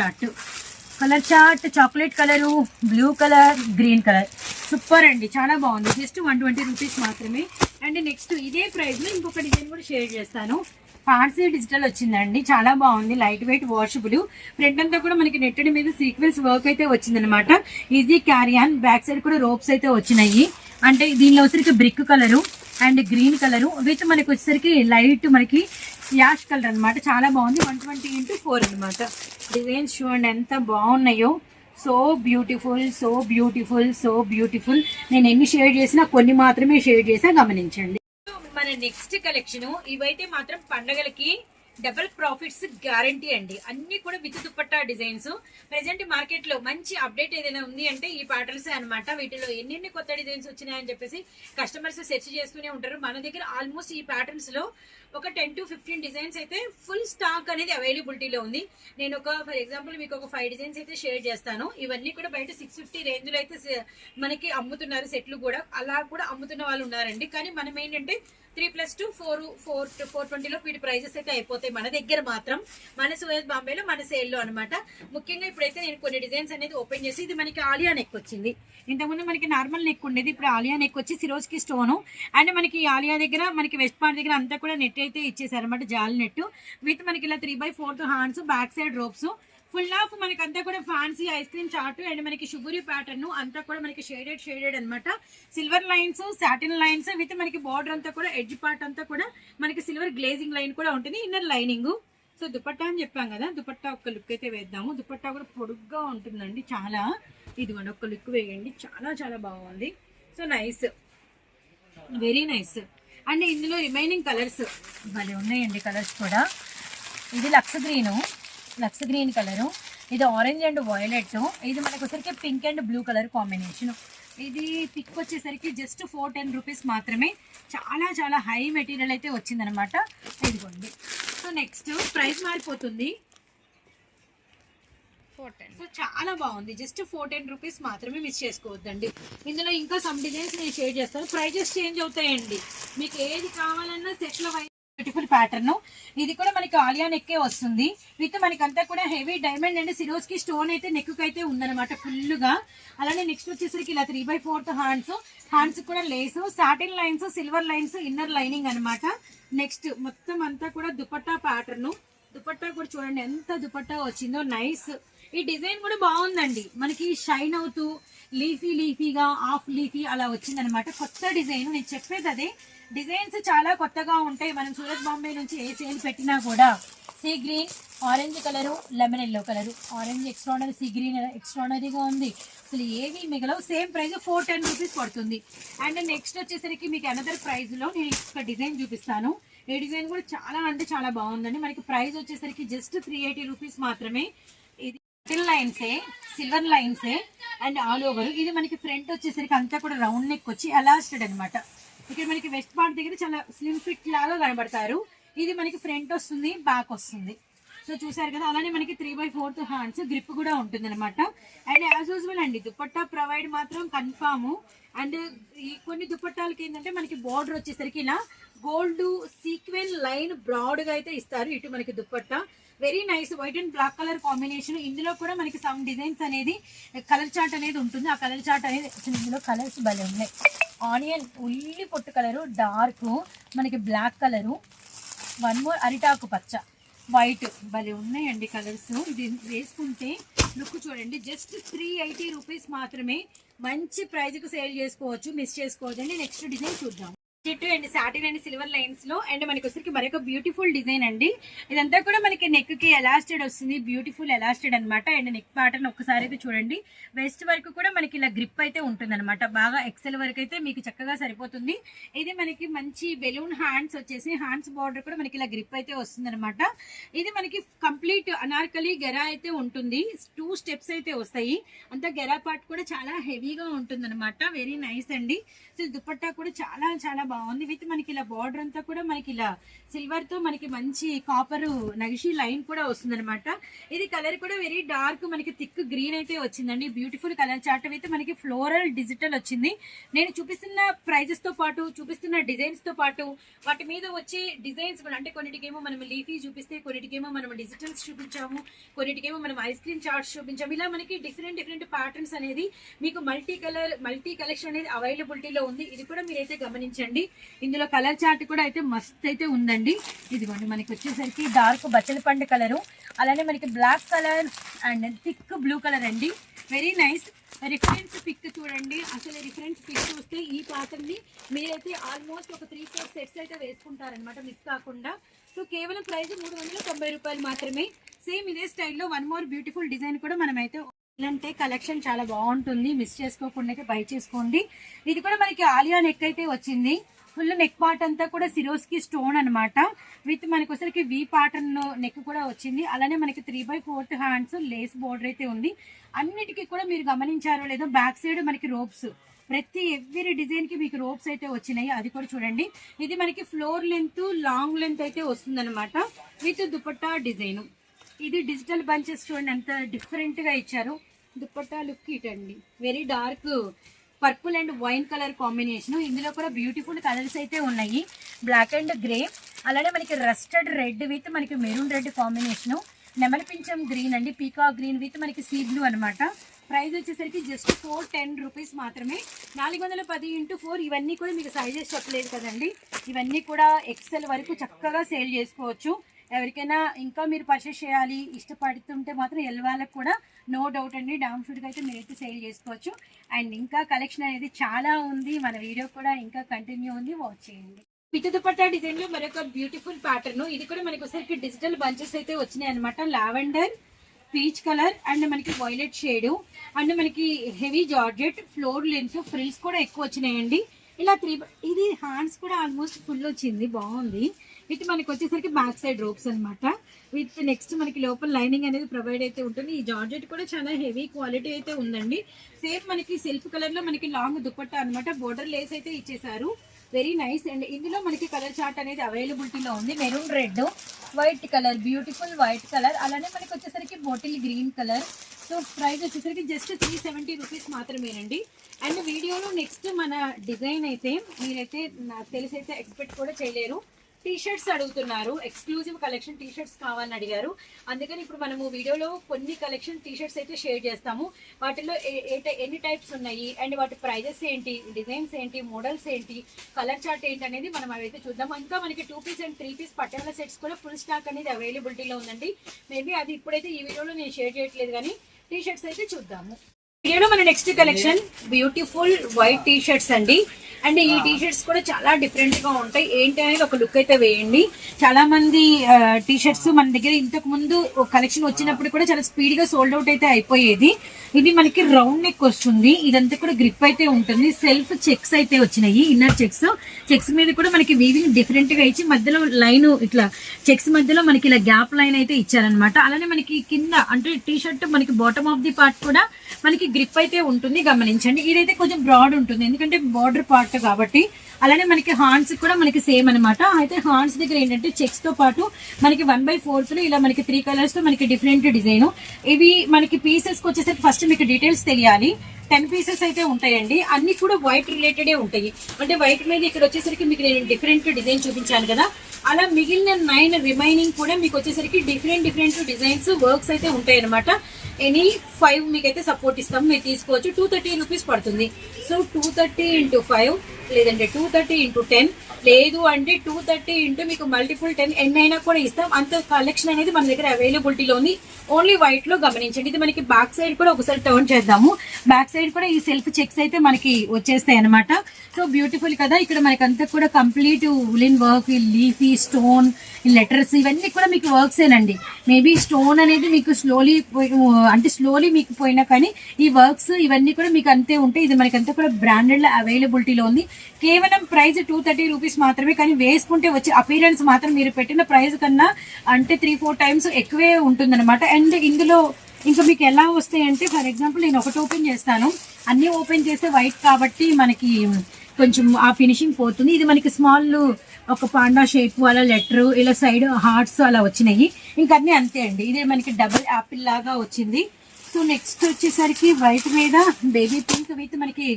chart chocolate colour, blue colour, green colour. Super అండి, చాలా బాగుంది. జస్ట్ 120 రూపీస్ మాత్రమే. అండ్ నెక్స్ట్ ఇదే ప్రైస్ లో ఇంకొక డిజైన్ కూడా షేర్ చేస్తాను. ఫాన్సీ డిజిటల్ వచ్చిందండి, చాలా బాగుంది. Light weight washable. ఫ్రంట్ అంతా కూడా మనకి నెట్టెడ్ మీద సీక్వెన్స్ వర్క్ అయితే వచ్చిందనమాట. ఈజీ క్యారియన్. బ్యాక్ సైడ్ కూడా రోప్స్ అయితే వచ్చినాయి. అంటే దీనిలో వచ్చేసరికి brick colour and green colour with మనకి వచ్చేసరికి లైట్ మనకి యాష్ కలర్ అనమాట. చాలా బాగుంది. 120x4 అనమాట. డిజైన్స్ చూడండి ఎంత బాగున్నాయో. So beautiful, so beautiful, so beautiful. నేను ఎన్ని షేర్ చేసినా కొన్ని మాత్రమే షేర్ చేసా, గమనించండి. మన నెక్స్ట్ కలెక్షన్ ఇవైతే మాత్రం పండగలకి డబుల్ ప్రాఫిట్స్ గ్యారంటీ అండి. అన్ని కూడా with dupatta designs. Present market లో మంచి అప్డేట్ ఏదైనా ఉంది అంటే ఈ ప్యాటర్న్స్ అనమాట. వీటిలో ఎన్ని కొత్త డిజైన్స్ వచ్చినాయని చెప్పేసి కస్టమర్స్ సెర్చ్ చేస్తూనే ఉంటారు. మన దగ్గర ఆల్మోస్ట్ ఈ ప్యాటర్న్స్ లో ఒక 10 to 15 డిజైన్స్ అయితే ఫుల్ స్టాక్ అనేది అవైలబిలిటీలో ఉంది. నేను ఫర్ ఎగ్జాంపుల్ మీకు ఒక 5 డిజైన్స్ అయితే షేర్ చేస్తాను. ఇవన్నీ కూడా బయట 650 రేంజ్ లో అయితే మనకి అమ్ముతున్నారు. సెట్లు కూడా అలా కూడా అమ్ముతున్న వాళ్ళు ఉన్నారండి. కానీ మనం ఏంటంటే 3+2 420లో వీటి ప్రైజెస్ అయితే అయిపోతాయి మన దగ్గర మాత్రం. మన సూరత్ బాంబేలో మన సేల్లో అనమాట. ముఖ్యంగా ఇప్పుడైతే నేను కొన్ని డిజైన్స్ అనేది ఓపెన్ చేసి, ఇది మనకి ఆలియా నెక్ వచ్చింది. ఇంతకుముందు మనకి నార్మల్ నెక్ ఉండేది, ఇప్పుడు ఆలియా నెక్ వచ్చి సిరోజ్కి స్టోను. అండ్ మనకి ఆలియా దగ్గర మనకి వెస్ట్ పార్ట్ దగ్గర అంతా కూడా నెట్ అయితే ఇచ్చేసారు అనమాట. జాల్ నెట్ విత్ మనకి ఇలా 3/4 hands, back side ropes. Full of మనకి అంతా కూడా fancy ice cream chart and మనకి షుగరీ ప్యాటర్న్ అంతా కూడా మనకి షేడెడ్ అనమాట. Silver lines, satin lines with మనకి బార్డర్ అంతా కూడా ఎడ్జ్ పార్ట్ అంతా కూడా మనకి సిల్వర్ గ్లేజింగ్ లైన్ కూడా ఉంటుంది. Inner lining. సో దుపట్టా అని చెప్పాం కదా, దుపట్టా ఒక లుక్ అయితే వేద్దాము. దుపట్టా కూడా పొడుగ్గా ఉంటుందండి చాలా. ఇదిగోండి ఒక లుక్ వేయండి, చాలా చాలా బాగుంది. So nice, very nice. And ఇందులో రిమైనింగ్ కలర్స్ భలే ఉన్నాయండి. కలర్స్ కూడా ఇది లక్స్ గ్రీన్ కలరు, ఇది ఆరెంజ్ అండ్ వైలెట్, ఇది మనకు వచ్చరికి pink and blue colour combination. ఇది పిక్ వచ్చేసరికి జస్ట్ 410 రూపీస్ మాత్రమే. చాలా చాలా హై మెటీరియల్ అయితే వచ్చిందనమాట. ఇదిగోండి. సో నెక్స్ట్ ప్రైస్ మారిపోతుంది. సో చాలా బాగుంది. జస్ట్ 410 రూపీస్ మాత్రమే, మిస్ చేసుకోవద్దండి. ఇందులో ఇంకా సమ్ డిజైన్స్ నేను షేర్ చేస్తాను. ప్రైజెస్ చేంజ్ అవుతాయండి. మీకు ఏది కావాలన్నా సెట్ల బ్యూటిఫుల్ ప్యాటర్న్. ఇది కూడా మనకి ఆలియా నెక్కే వస్తుంది విత్ మనకి అంతా కూడా హెవీ డైమండ్ అండ్ సిరోజ్ కి స్టోన్ అయితే నెక్ అయితే ఉందన్నమాట ఫుల్ గా. అలానే నెక్స్ట్ వచ్చేసరికి ఇలా 3/4 హ్యాండ్స్ కూడా lace, satin lines, silver lines, inner lining అనమాట. నెక్స్ట్ మొత్తం అంతా కూడా దుపట్టా ప్యాటర్న్. దుపట్టా కూడా చూడండి ఎంత దుపట్టా వచ్చిందో, నైస్. ఈ డిజైన్ కూడా బాగుందండి. మనకి షైన్ అవుతూ లీఫీగా హాఫ్ లీఫీ అలా వచ్చిందనమాట. కొత్త డిజైన్. నేను చెప్పేది అదే, డిజైన్స్ చాలా కొత్తగా ఉంటాయి. మనం సూరత్ బాంబే నుంచి ఏ సేల్ పెట్టినా కూడా. Sea green, orange colour, lemon yellow colour. Orange extraordinary, sea green ఎక్స్ట్రానరీగా ఉంది. అసలు ఏవి మిగలవు. సేమ్ ప్రైస్ 410 రూపీస్ పడుతుంది. అండ్ నెక్స్ట్ వచ్చేసరికి మీకు అనదర్ ప్రైస్లో నేను ఒక డిజైన్ చూపిస్తాను. ఈ డిజైన్ కూడా చాలా అంటే చాలా బాగుందండి. మనకి ప్రైస్ వచ్చేసరికి జస్ట్ 380 రూపీస్ మాత్రమే. ఇది లైన్సే, సిల్వర్ లైన్సే అండ్ ఆల్ ఓవర్. ఇది మనకి ఫ్రంట్ వచ్చేసరికి అంతా కూడా రౌండ్ నెక్ వచ్చి ఎలాస్టెడ్ అనమాట. ఇక్కడ మనకి వెస్ట్ పార్ట్ దగ్గర చాలా స్లిమ్ ఫిట్ లాగా కనబడతారు. ఇది మనకి ఫ్రంట్ వస్తుంది, బ్యాక్ వస్తుంది. సో చూసారు కదా. అలానే మనకి 3/4 హ్యాండ్స్, గ్రిప్ కూడా ఉంటుంది అనమాట. అండ్ యాజ్ యూజువల్ అండి దుపట్టా ప్రొవైడ్ మాత్రం కన్ఫామ్. అండ్ ఈ కొన్ని దుపట్టాలకి ఏంటంటే మనకి బార్డర్ వచ్చేసరికి ఇలా గోల్డ్ సీక్వెన్ లైన్ బ్రాడ్ గా అయితే ఇస్తారు. ఇటు మనకి dupatta very nice white and black colour combination. ఇందులో కూడా మనకి సమ్ డిజైన్స్ అనేది కలర్ చార్ట్ అనేది ఉంటుంది. ఆ కలర్ చార్ట్ అనేది ఇందులో కలర్స్ భలే ఉన్నాయి. ఆనియన్ ఉల్లి పొట్టు కలరు, డార్క్ మనకి బ్లాక్ కలరు, వన్ మోర్ అరిటాకు పచ్చ, వైట్ భలే ఉన్నాయండి కలర్స్. ఇది వేసుకుంటే లుక్ చూడండి. జస్ట్ 380 రూపీస్ మాత్రమే. మంచి ప్రైజ్కి సేల్ చేసుకోవచ్చు, మిస్ చేసుకోవద్దండి. నెక్స్ట్ డిజైన్ చూద్దాం. చెట్టు and satin and silver lines లో అండ్ మనకి వచ్చరికి మరొక బ్యూటిఫుల్ డిజైన్ అండి. ఇదంతా కూడా మనకి నెక్ కి ఎలాస్టెడ్ వస్తుంది, బ్యూటిఫుల్ ఎలాస్టెడ్ అనమాట. అండ్ నెక్ ప్యాటర్న్ ఒక్కసారి అయితే చూడండి. వెస్ట్ వరకు కూడా మనకి ఇలా గ్రిప్ అయితే ఉంటుంది అనమాట. బాగా ఎక్సెల్ వరకు అయితే మీకు చక్కగా సరిపోతుంది. ఇది మనకి మంచి బెలూన్ హ్యాండ్స్ వచ్చేసి హ్యాండ్స్ బార్డర్ కూడా మనకి ఇలా గ్రిప్ అయితే వస్తుంది అనమాట. ఇది మనకి కంప్లీట్ అనార్కలి గెరా అయితే ఉంటుంది. 2 స్టెప్స్ అయితే వస్తాయి. అంతా గెరా పార్ట్ కూడా చాలా హెవీగా ఉంటుంది అనమాట. వెరీ నైస్ అండి. సో దుపట్టా కూడా చాలా చాలా బాగుంది. విత్ మనకి ఇలా బార్డర్ అంతా కూడా మనకి ఇలా సిల్వర్ తో మనకి మంచి కాపర్ నగిషి లైన్ కూడా వస్తుంది అనమాట. ఇది కలర్ కూడా వెరీ డార్క్ మనకి థిక్ గ్రీన్ అయితే వచ్చిందండి. బ్యూటిఫుల్ కలర్ చార్ట్ అయితే మనకి ఫ్లోరల్ డిజిటల్ వచ్చింది. నేను చూపిస్తున్న ప్రైజెస్ తో పాటు చూపిస్తున్న డిజైన్స్ తో పాటు వాటి మీద వచ్చే డిజైన్స్ కూడా, అంటే కొన్నిటికేమో మనం లీఫీ చూపిస్తే, కొన్నిటికేమో మనం డిజిటల్స్ చూపించాము, కొన్నిటికేమో మనం ఐస్ క్రీమ్ చార్ట్స్ చూపించాము. ఇలా మనకి డిఫరెంట్ డిఫరెంట్ ప్యాటర్న్స్ అనేది మీకు మల్టీ కలెక్షన్ అనేది అవైలబిలిటీలో ఉంది. ఇది కూడా మీరైతే గమనించండి. ఇందులో కలర్ చార్ట్ కూడా అయితే మస్త్ అయితే ఉందండి. ఇదిగోండి మనకి వచ్చేసరికి డార్క్ బచ్చల పండు కలరు, అలానే మనకి black colour and thick blue colour అండి. Very nice. రిఫరెన్స్ పిక్ చూడండి. అసలు రిఫరెన్స్ పిక్ చూస్తే ఈ ప్యాటర్న్ ని మీరైతే ఆల్మోస్ట్ ఒక 3-4 సెట్స్ అయితే వేసుకుంటారనమాట, మిస్ కాకుండా. సో కేవలం ప్రైస్ 390 రూపాయలు మాత్రమే. సేమ్ ఇదే స్టైల్లో వన్ మోర్ బ్యూటిఫుల్ డిజైన్ కూడా మనమైతే అంటే కలెక్షన్ చాలా బాగుంటుంది. మిస్ చేసుకోకుండా అయితే బై చేసుకోండి. ఇది కూడా మనకి ఆలియా నెక్ అయితే వచ్చింది. ఫుల్ నెక్ పార్ట్ అంతా కూడా సిరోస్కి స్టోన్ అనమాట. విత్ మనకి వచ్చరికి వి ప్యాటర్న్ నెక్ కూడా వచ్చింది. అలానే మనకి 3/4 హ్యాండ్స్ లేస్ బోర్డర్ అయితే ఉంది. అన్నిటికీ కూడా మీరు గమనించారో లేదో బ్యాక్ సైడ్ మనకి రోప్స్, ప్రతి ఎవ్రీ డిజైన్ కి మీకు రోప్స్ అయితే వచ్చినాయి. అది కూడా చూడండి. ఇది మనకి ఫ్లోర్ లెంత్ లాంగ్ లెంత్ అయితే వస్తుంది అనమాట. With dupatta design. ఇది డిజిటల్ బంచెస్ చూడండి ఎంత డిఫరెంట్ గా ఇచ్చారు. దుపట్టా లుక్ ఇటండి. Very dark purple and wine colour combination. ఇందులో కూడా బ్యూటిఫుల్ కలర్స్ అయితే ఉన్నాయి. బ్లాక్ అండ్ గ్రే, అలానే మనకి రస్టెడ్ రెడ్ విత్ మనకి మెరూన్ రెడ్ కాంబినేషన్, నెమలి పింఛం గ్రీన్ అండి, పీకా గ్రీన్ విత్ మనకి సీ బ్లూ అనమాట. ప్రైస్ వచ్చేసరికి జస్ట్ 410 రూపీస్ మాత్రమే. 410x4. ఇవన్నీ కూడా మీకు సైజెస్ చెప్పలేదు కదండి. ఇవన్నీ కూడా ఎక్సెల్ వరకు చక్కగా సేల్ చేసుకోవచ్చు. ఎవరికైనా ఇంకా మీరు పర్చేస్ చేయాలి ఇష్టపడుతుంటే మాత్రం ఎల్ వాళ్ళకి కూడా నో డౌట్ అండి, డామ్ షూట్కి అయితే మీరైతే సేల్ చేసుకోవచ్చు. అండ్ ఇంకా కలెక్షన్ అనేది చాలా ఉంది. మన వీడియో కూడా ఇంకా కంటిన్యూ ఉంది, వాచ్ చేయండి. పిట్టు దుపట్టా డిజైన్ లో మరొక బ్యూటిఫుల్ ప్యాటర్న్. ఇది కూడా మనకి ఒకసారికి డిజిటల్ బంచెస్ అయితే వచ్చినాయి అనమాట. లావెండర్, పీచ్ కలర్ అండ్ మనకి వైలెట్ షేడ్ అండ్ మనకి heavy georgette, floor lens, frills కూడా ఎక్కువ వచ్చినాయండి. ఇలా ఇది హ్యాండ్స్ కూడా ఆల్మోస్ట్ ఫుల్ వచ్చింది, బాగుంది. విత్ మనకి వచ్చేసరికి బ్యాక్ సైడ్ రోప్స్ అనమాట. విత్ నెక్స్ట్ మనకి లోపల లైనింగ్ అనేది ప్రొవైడ్ అయితే ఉంటుంది. ఈ జార్జెట్ కూడా చాలా హెవీ క్వాలిటీ అయితే ఉందండి. సేమ్ మనకి సెల్ఫ్ కలర్ లో మనకి లాంగ్ దుపట్టా అనమాట. బోర్డర్ లేస్ అయితే ఇచ్చేసారు. Very nice. అండ్ ఇందులో మనకి కలర్ చార్ట్ అనేది అవైలబిలిటీలో ఉంది. Maroon red, white colour, beautiful white colour, అలానే మనకి వచ్చేసరికి bottle green colour. So price వచ్చేసరికి జస్ట్ 370 రూపీస్ మాత్రమేనండి. అండ్ వీడియోలో నెక్స్ట్ మన డిజైన్ అయితే మీరైతే నాకు తెలిసి అయితే ఎక్స్పెక్ట్ కూడా చేయలేరు. టీ షర్ట్స్ అడుగుతున్నారు, ఎక్స్క్లూజివ్ కలెక్షన్ టీ షర్ట్స్ కావాలని అడిగారు. అందుకని ఇప్పుడు మనము వీడియోలో కొన్ని కలెక్షన్ టీ షర్ట్స్ అయితే షేర్ చేస్తాము. వాటిలో ఎన్ని టైప్స్ ఉన్నాయి అండ్ వాటి ప్రైజెస్ ఏంటి, డిజైన్స్ ఏంటి, మోడల్స్ ఏంటి, కలర్ చార్ట్ ఏంటి అనేది మనం అవైతే చూద్దాము. ఇంకా మనకి 2 పీస్ అండ్ 3 పీస్ పట్టాల సెట్స్ కూడా ఫుల్ స్టాక్ అనేది అవైలబిలిటీలో ఉందండి. మేబీ అది ఇప్పుడైతే ఈ వీడియోలో నేను షేర్ చేయట్లేదు, కానీ టీ షర్ట్స్ అయితే చూద్దాము. వీడియోలో మన next collection beautiful white T shirts అండి. అండ్ ఈ టీ షర్ట్స్ కూడా చాలా డిఫరెంట్ గా ఉంటాయి. ఏంటి అనేది ఒక లుక్ అయితే వేయండి. చాలా మంది టీ షర్ట్స్ మన దగ్గర ఇంతకు ముందు కలెక్షన్ వచ్చినప్పుడు కూడా చాలా స్పీడ్ గా సోల్డ్ అవుట్ అయితే అయిపోయేది. ఇది మనకి రౌండ్ నెక్ వస్తుంది. ఇదంతా కూడా గ్రిప్ అయితే ఉంటుంది. సెల్ఫ్ చెక్స్ అయితే వచ్చినాయి, ఇన్నర్ చెక్స్ మీద కూడా మనకి వీవింగ్ డిఫరెంట్ గా ఇచ్చి మధ్యలో లైన్ ఇట్లా చెక్స్ మధ్యలో మనకి ఇలా గ్యాప్ లైన్ అయితే ఇచ్చారనమాట. అలానే మనకి కింద అంటే టీ షర్ట్ మనకి బాటమ్ ఆఫ్ ది పార్ట్ కూడా మనకి గ్రిప్ అయితే ఉంటుంది, గమనించండి. ఇదైతే కొంచెం బ్రాడ్ ఉంటుంది ఎందుకంటే బార్డర్ పార్ట్ కాబట్టి. అలానే మనకి హ్యాండ్స్ కూడా మనకి సేమ్ అనమాట. అయితే హ్యాండ్స్ దగ్గర ఏంటంటే చెక్స్ తో పాటు మనకి 1/4 లో ఇలా మనకి 3 కలర్స్ తో మనకి డిఫరెంట్ డిజైన్. ఇవి మనకి పీసెస్ కి వచ్చేసరికి ఫస్ట్ మీకు డీటెయిల్స్ తెలియాలి. 10 పీసెస్ అయితే ఉంటాయండి. అన్ని కూడా వైట్ రిలేటెడే ఉంటాయి. అంటే వైట్ మీద ఇక్కడ వచ్చేసరికి మీకు నేను డిఫరెంట్ డిజైన్ చూపించాను కదా, అలా మిగిలిన 9 రిమైనింగ్ కూడా మీకు వచ్చేసరికి డిఫరెంట్ డిజైన్స్ వర్క్స్ అయితే ఉంటాయి అనమాట. ఎనీ 5 మీకైతే సపోర్ట్ ఇస్తాము, మీరు తీసుకోవచ్చు. 230 రూపీస్ పడుతుంది. సో 230 × 5 లేదంటే 230 × 10 లేదు అంటే 230 ఇంటూ మీకు మల్టిపుల్ 10 ఎన్ని అయినా కూడా ఇస్తాం. అంత కలెక్షన్ అనేది మన దగ్గర అవైలబిలిటీలో ఉంది. ఓన్లీ వైట్ లో గమనించండి. ఇది మనకి బ్యాక్ సైడ్ కూడా ఒకసారి టర్న్ చేద్దాము. బ్యాక్ సైడ్ కూడా ఈ సెల్ఫ్ చెక్స్ అయితే మనకి వచ్చేస్తాయి అనమాట. సో బ్యూటిఫుల్ కదా. ఇక్కడ మనకి అంతా కూడా complete woollen work, leafy, stone, letters ఇవన్నీ కూడా మీకు వర్క్స్ ఏనండి. మేబీ స్టోన్ అనేది మీకు స్లోలీ మీకు పోయినా కానీ ఈ వర్క్స్ ఇవన్నీ కూడా మీకు అంతే ఉంటాయి. ఇది మనకంతా కూడా బ్రాండెడ్ లో అవైలబిలిటీలో ఉంది. కేవలం ప్రైస్ 230 రూపీస్ మాత్రమే. కానీ వేసుకుంటే వచ్చే అపీరెన్స్ మాత్రం మీరు పెట్టిన ప్రైస్ కన్నా అంటే 3-4 టైమ్స్ ఎక్కువే ఉంటుందన్నమాట. అండ్ ఇందులో ఇంకా మీకు ఎలా వస్తాయి అంటే, ఫర్ ఎగ్జాంపుల్ నేను ఒకటి ఓపెన్ చేస్తాను. అన్ని ఓపెన్ చేస్తే వైట్ కాబట్టి మనకి కొంచెం ఆ ఫినిషింగ్ పోతుంది. ఇది మనకి స్మాల్ ఒక పాండా షేప్ అలా లెటర్ ఇలా సైడ్ హార్ట్స్ అలా వచ్చినాయి. ఇంకా అన్నీ అంతే అండి. ఇదే మనకి డబుల్ యాపిల్ లాగా వచ్చింది. సో నెక్స్ట్ వచ్చేసరికి వైట్ మీద బేబీ పింక్ విత్ మనకి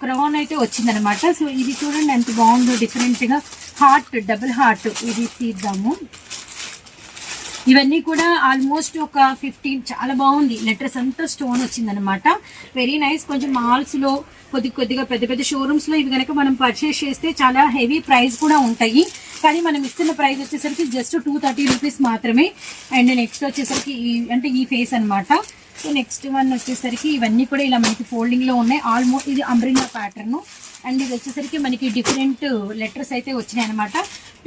క్రౌన్ అయితే వచ్చిందనమాట. సో ఇది చూడండి ఎంత బాగుందో, డిఫరెంట్ గా హార్ట్, డబుల్ హార్ట్. ఇది తీద్దాము. ఇవన్నీ కూడా ఆల్మోస్ట్ ఒక 15 చాలా బాగుంది. లెటర్స్ అంతా స్టోన్ వచ్చిందనమాట. Very nice. కొంచెం మాల్స్ లో కొద్దిగా పెద్ద షోరూమ్స్ లో ఇవి కనుక మనం పర్చేస్ చేస్తే చాలా హెవీ ప్రైస్ కూడా ఉంటాయి. కానీ మనం ఇస్తున్న ప్రైస్ వచ్చేసరికి జస్ట్ 230 రూపీస్ మాత్రమే. అండ్ నెక్స్ట్ వచ్చేసరికి అంటే ఈ ఫేస్ అనమాట. సో నెక్స్ట్ వన్ వచ్చేసరికి ఇవన్నీ కూడా ఇలా మనకి ఫోల్డింగ్ లో ఉన్నాయి. ఆల్మోస్ట్ ఇది అంబ్రెల్లా ప్యాటర్న్. అండ్ ఇది వచ్చేసరికి మనకి డిఫరెంట్ లెటర్స్ అయితే వచ్చినాయి అనమాట.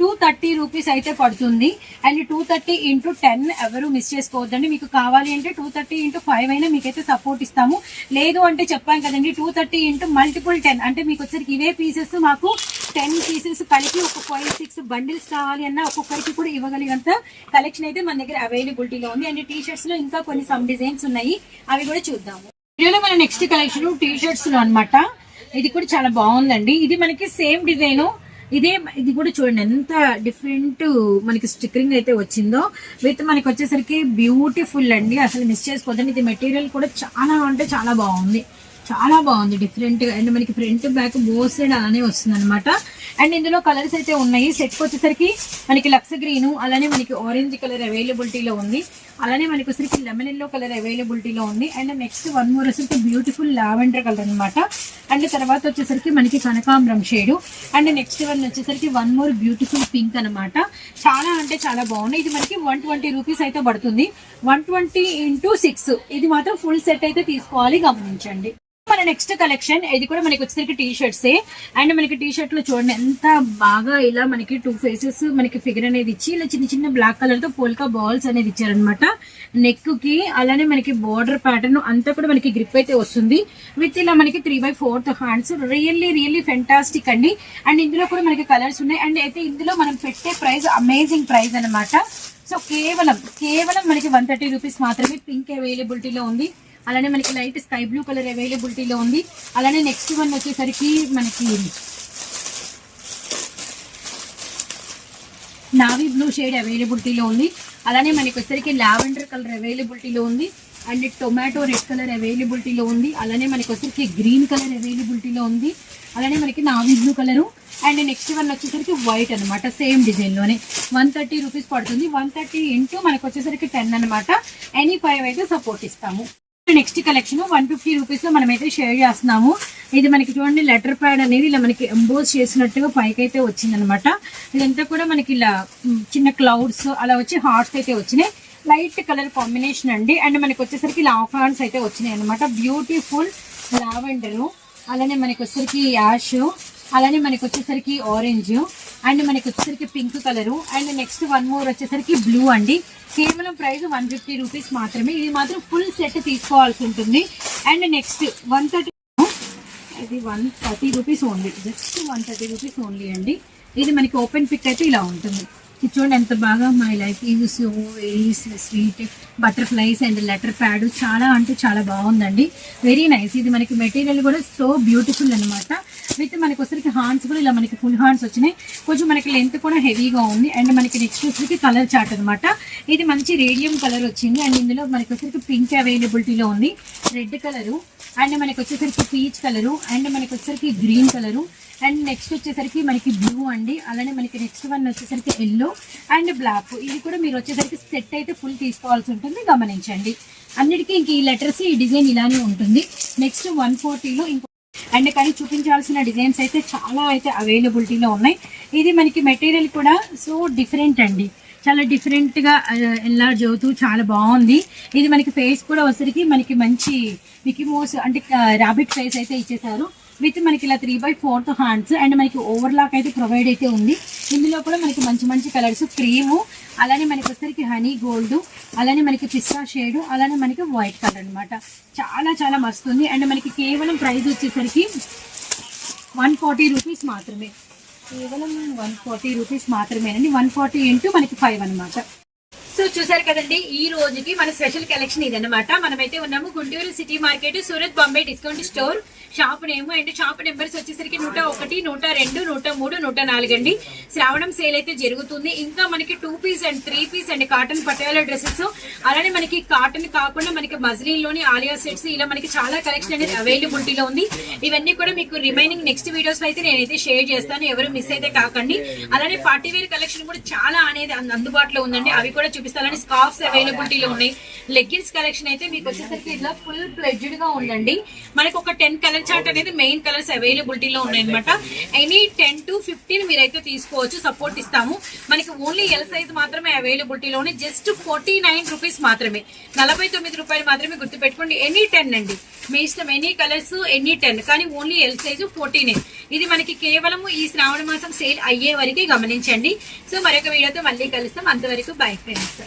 230 రూపీస్ అయితే పడుతుంది. అండ్ 230 × 10 ఎవరు మిస్ చేసుకోవద్దండి. మీకు కావాలి అంటే 230 × 5 అయినా మీకైతే సపోర్ట్ ఇస్తాము. లేదు అంటే చెప్పాను కదండి 230 × మల్టిపుల్ 10 అంటే మీకు వచ్చరికి ఇవే పీసెస్ మాకు 10 పీసెస్ కలిపి ఒక 5-6 బండిల్స్ కావాలి అన్న ఒక్కొక్కరికి కూడా ఇవ్వగలిగంత కలెక్షన్ అయితే మన దగ్గర అవైలబిలిటీలో ఉంది. అండ్ టీ షర్ట్స్ లో ఇంకా కొన్ని సమ్ డిజైన్స్ ఉన్నాయి, అవి కూడా చూద్దాము. వీడియోలో మన నెక్స్ట్ కలెక్షన్ టీ షర్ట్స్ లో అనమాట. ఇది కూడా చాలా బాగుందండి. ఇది మనకి సేమ్ డిజైన్. ఇది కూడా చూడండి ఎంత డిఫరెంట్ మనకి స్టిక్కరింగ్ అయితే వచ్చిందో. విత్ మనకి వచ్చేసరికి బ్యూటిఫుల్ అండి, అసలు మిస్ చేసుకోవద్దండి. ఇది మెటీరియల్ కూడా చాలా అంటే చాలా బాగుంది, చాలా బాగుంది డిఫరెంట్ గా. అండ్ మనకి ఫ్రంట్ బ్యాక్ బోత్ సైడ్ అలానే వస్తుంది అనమాట. అండ్ ఇందులో కలర్స్ అయితే ఉన్నాయి. సెట్ వచ్చేసరికి మనకి లక్స్ గ్రీన్, అలానే మనకి ఆరెంజ్ కలర్ అవైలబిలిటీలో ఉంది. అలానే మనకి వచ్చేసరికి లెమన్ ఎల్లో కలర్ అవైలబిలిటీలో ఉంది. అండ్ నెక్స్ట్ వన్ మోర్ వచ్చేసరికి బ్యూటిఫుల్ లావెండర్ కలర్ అనమాట. అండ్ తర్వాత వచ్చేసరికి మనకి కనకాంబరం షేడ్. అండ్ నెక్స్ట్ వన్ వచ్చేసరికి వన్ మోర్ బ్యూటిఫుల్ పింక్ అనమాట. చాలా అంటే చాలా బాగున్నాయి. ఇది మనకి 120 రూపీస్ అయితే పడుతుంది. 120 × 6 ఇది మాత్రం ఫుల్ సెట్ అయితే తీసుకోవాలి, గమనించండి. మన నెక్స్ట్ కలెక్షన్ ఇది కూడా మనకి వచ్చేసరికి టీ షర్ట్సే. అండ్ మనకి టీ షర్ట్ లో చూడండి ఎంత బాగా ఇలా మనకి 2 ఫేసెస్ మనకి ఫిగర్ అనేది ఇచ్చి ఇలా చిన్న బ్లాక్ కలర్ తో పోల్కా బాల్స్ అనేది ఇచ్చారనమాట నెక్ కి. అలానే మనకి బోర్డర్ ప్యాటర్న్ అంతా కూడా మనకి గ్రిప్ అయితే వస్తుంది. విత్ ఇలా మనకి 3/4 హ్యాండ్స్. రియల్లీ ఫెంటాస్టిక్ అండి. అండ్ ఇందులో కూడా మనకి కలర్స్ ఉన్నాయి. అండ్ అయితే ఇందులో మనం పెట్టే ప్రైస్ అమేజింగ్ ప్రైస్ అనమాట. సో కేవలం మనకి 130 రూపీస్ మాత్రమే. పింక్ అవైలబిలిటీలో ఉంది. అలానే మనకి లైట్ స్కై బ్లూ కలర్ అవైలబిలిటీలో ఉంది. అలానే నెక్స్ట్ వన్ వచ్చేసరికి మనకి నావీ బ్లూ షేడ్ అవైలబిలిటీలో ఉంది. అలానే మనకి వచ్చేసరికి లావెండర్ కలర్ అవైలబిలిటీలో ఉంది. అండ్ టొమాటో రెడ్ కలర్ అవైలబిలిటీలో ఉంది. అలానే మనకి వచ్చేసరికి గ్రీన్ కలర్ అవైలబిలిటీలో ఉంది. అలానే మనకి navy blue colour. And next one వచ్చేసరికి వైట్ అనమాట. సేమ్ డిజైన్ లోనే 130 రూపీస్ పడుతుంది. 130 × మనకు వచ్చేసరికి 10 అనమాట. ఎనీ 5 అయితే సపోర్ట్ ఇస్తాము. నెక్స్ట్ కలెక్షన్ 150 రూపీస్ లో మనమైతే షేర్ చేస్తున్నాము. ఇది మనకి చూడండి లెటర్ ప్యాడ్ అనేది ఇలా మనకి ఎంబోస్ చేసినట్టుగా పైకి అయితే వచ్చిందనమాట. ఇదంతా కూడా మనకి ఇలా చిన్న క్లౌడ్స్ అలా వచ్చి హార్ట్స్ అయితే వచ్చినాయి. లైట్ కలర్ కాంబినేషన్ అండి. అండ్ మనకి వచ్చేసరికి లాఫ్ హ్యాండ్స్ అయితే వచ్చినాయి అనమాట. బ్యూటిఫుల్ లావెండర్, అలానే మనకి వచ్చేసరికి యాష్, అలానే మనకి వచ్చేసరికి ఆరెంజ్, అండ్ మనకి వచ్చేసరికి pink colour. And next one more వచ్చేసరికి బ్లూ అండి. కేవలం ప్రైస్ 150 రూపీస్ మాత్రమే. ఇది మాత్రం ఫుల్ సెట్ తీసుకోవాల్సి ఉంటుంది. అండ్ నెక్స్ట్ 130, ఇది 130 rupees only. Just 130 rupees only అండి. ఇది మనకి ఓపెన్ పిక్ అయితే ఇలా ఉంటుంది. ఇది చూడండి ఎంత బాగా my life is so very sweet butterflies and letter pad చాలా అంటే చాలా బాగుందండి. Very nice. ఇది మనకి మెటీరియల్ కూడా సో బ్యూటిఫుల్ అనమాట. విత్ మనకి వచ్చరికి హార్న్స్ కూడా ఇలా మనకి ఫుల్ హార్న్స్ వచ్చినాయి. కొంచెం మనకి లెంత్ కూడా హెవీగా ఉంది. అండ్ మనకి నెక్స్ట్ వచ్చరికి కలర్ చార్ట్ అనమాట. ఇది మంచి రేడియం కలర్ వచ్చింది. అండ్ ఇందులో మనకి వచ్చరికి పింక్ అవైలబిలిటీలో ఉంది, రెడ్ కలరు, అండ్ మనకి వచ్చేసరికి పీచ్ కలరు, అండ్ మనకి వచ్చేసరికి గ్రీన్ కలరు, అండ్ నెక్స్ట్ వచ్చేసరికి మనకి బ్లూ అండి. అలానే మనకి నెక్స్ట్ వన్ వచ్చేసరికి ఎల్లో అండ్ బ్లాక్. ఇది కూడా మీరు వచ్చేసరికి సెట్ అయితే ఫుల్ తీసుకోవాల్సి ఉంటుంది, గమనించండి. అన్నిటికీ ఇంక ఈ లెటర్స్ ఈ డిజైన్ ఇలానే ఉంటుంది. నెక్స్ట్ 140లో ఇంకో అండ్ కానీ చూపించాల్సిన డిజైన్స్ అయితే చాలా అయితే అవైలబిలిటీలో ఉన్నాయి. ఇది మనకి మెటీరియల్ కూడా సో డిఫరెంట్ అండి, చాలా డిఫరెంట్గా ఎన్లార్జ్ అవుతూ చాలా బాగుంది. ఇది మనకి ఫేస్ కూడా వచ్చరికి మనకి మంచి మికీ మౌస్ అంటే రాబిట్ ఫేస్ అయితే ఇచ్చేసారు. విత్ మనకి ఇలా 3/4 హ్యాండ్స్ అండ్ మనకి ఓవర్లాక్ అయితే ప్రొవైడ్ అయితే ఉంది. ఇందులో కూడా మనకి మంచి మంచి కలర్స్ క్రీము, అలానే మనకి వచ్చరికి హనీ గోల్డ్, అలానే మనకి పిస్తా షేడ్, అలానే మనకి వైట్ కలర్ అనమాట. చాలా చాలా మస్తు ఉంది. అండ్ మనకి కేవలం ప్రైస్ వచ్చేసరికి 140 రూపీస్ మాత్రమే. కేవలం 140 రూపీస్ మాత్రమేనండి. 140 ఇంటూ మనకి 5 అనమాట. సో చూసారు కదండి, ఈ రోజుకి మన స్పెషల్ కలెక్షన్ ఇదన్నమాట. మనమైతే ఉన్నాము Guntur city market, Surat Bombay discount store. Shop name and shop numbers వచ్చేసరికి 101, 102, 103, 104 అండి. శ్రావణం సేల్ అయితే జరుగుతుంది. ఇంకా మనకి 2 piece and 3 piece and cotton Patiala dresses, అలానే మనకి కాటన్ కాకుండా మనకి మజ్లీన్ లోని ఆలియా సెట్స్, ఇలా మనకి చాలా కలెక్షన్ అనేది అవైలబిలిటీలో ఉంది. ఇవన్నీ కూడా మీకు రిమైనింగ్ నెక్స్ట్ వీడియోస్ అయితే నేనైతే షేర్ చేస్తాను, ఎవరు మిస్ అయితే కాకండి. అలానే పార్టీ వేర్ కలెక్షన్ కూడా చాలా అనేది అందుబాటులో ఉందండి, అవి కూడా చూపిస్తాను. స్కార్ఫ్స్ అవైలబిలిటీలో ఉన్నాయి. లెగ్గిన్స్ కలెక్షన్ అయితే మీకు వచ్చేసరికి ఇట్లా ఫుల్ ప్లెడ్జ్డ్ గా ఉందండి. మనకి ఒక 10 కలర్ చార్ట్ అనేది మెయిన్ కలర్స్ అవైలబిలిటీలో ఉన్నాయి అనమాట. ఎనీ 10 to 15 మీరైతే తీసుకోవచ్చు, సపోర్ట్ ఇస్తాము. మనకి ఓన్లీ ఎల్ సైజ్ మాత్రమే అవైలబిలిటీలో ఉన్నాయి. జస్ట్ 49 రూపీస్ మాత్రమే, 49 రూపాయలు మాత్రమే. గుర్తుపెట్టుకోండి, ఎనీ 10 అండి, మీ ఇష్టం. ఎనీ కలర్స్ ఎనీ 10, కానీ ఓన్లీ ఎల్ సైజు 14. ఇది మనకి కేవలం ఈ శ్రావణ మాసం సేల్ అయ్యే వరకే, గమనించండి. సో మరొక వీడియోతో మళ్ళీ కలుస్తాం. అంతవరకు బై ఫ్రెండ్స్.